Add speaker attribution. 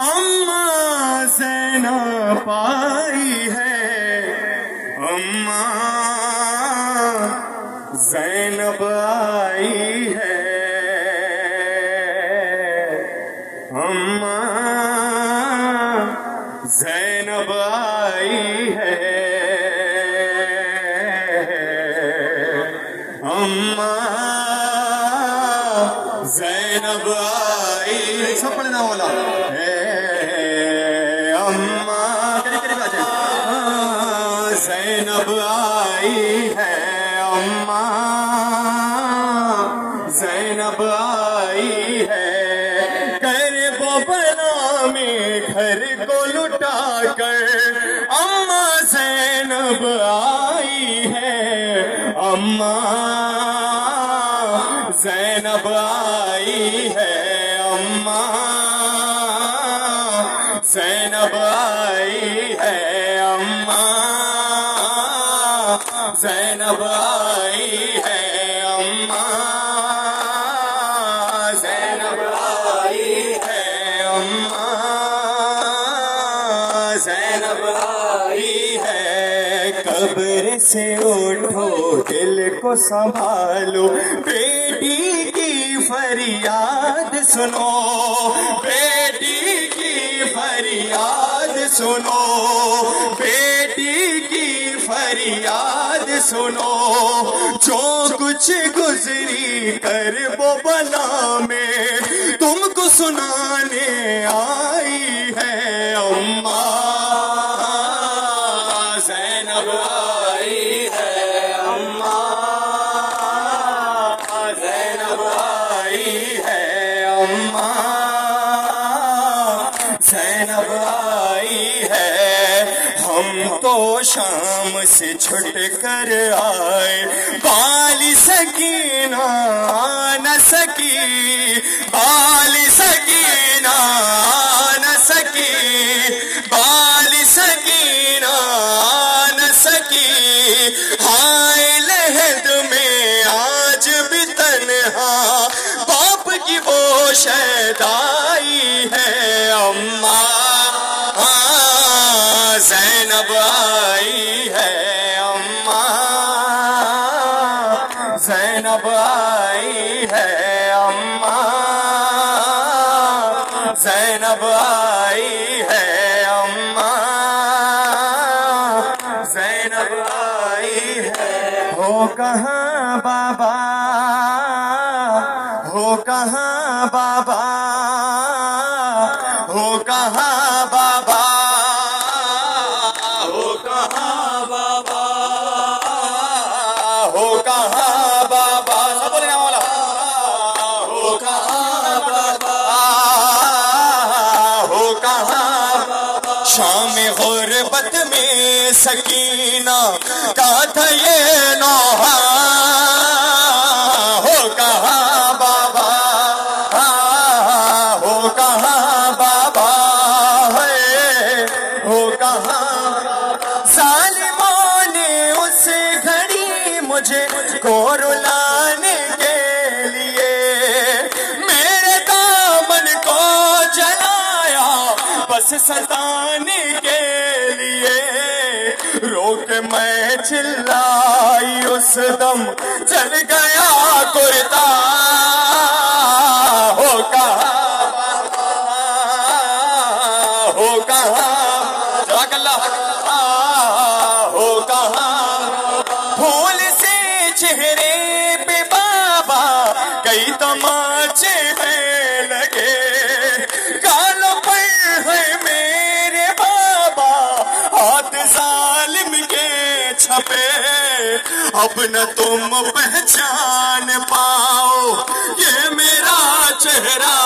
Speaker 1: اماں زینب آئی ہے، اماں زینب آئی ہے، اماں زینب آئی ہے، اماں زینب آئی، سب پڑھنا والا اماں زینب آئی ہے، اماں زینب آئی ہے، کربلا میں گھر کو لٹا کر اماں زینب آئی ہے، اماں زینب آئی ہے، اماں زینب آئی ہے، اماں زینب آئی ہے، اماں زینب آئی ہے، اماں زینب آئی ہے، قبر سے اٹھو دل کو سنبھالو، بیٹی کی فریاد سنو، بیٹی کی فریاد سنو، بیٹی کی فریاد سنو، جو کچھ گزری کربلا میں تم کو سنانے آئی ہے، اماں زینب آئی ہے، اماں زینب آئی ہے، اماں زینب آئی ہے، ہم تو شام سے چھٹ کر آئے، بال سکینہ آ نہ سکی، بال سکینہ آ نہ سکی، بال سکینہ آ نہ سکی، ہائے لحد میں آج بھی تنہا باپ کی وہ شیدائی ہے، اماں زینب آئی ہے، اماں زینب آئی ہے، اماں زینب آئی ہے، اماں زینب آئی ہے، ہو کہاں بابا، ہو کہاں بابا، ہو کہاں بابا، ہو کہاں بابا، ہو کہاں بابا، سب بولنا والا، ہو کہاں بابا، ہو کہاں بابا، شام غربت میں سکینہ کا تھا یہ نوحہ، ہو کہاں بابا، ہو کہاں بابا، ہو کہاں، ظالموں نے اس گھڑی مجھے کو رلانے کے لیے میرے دامن کو جلایا، بس ستانے کے لیے، رو کے میں چلائی اس دم چل گیا کرتا، ہو کہاں ہو کہاں، جزاک اللہ، ہو کہاں، پھول سے چہرے پہ بابا کئی تماچے ہیں لگے، گالوں پر ہے میرے بابا ہاتھ ظالم کے چھپے، اب نہ تم پہچان پاؤ یہ میرا چہرہ،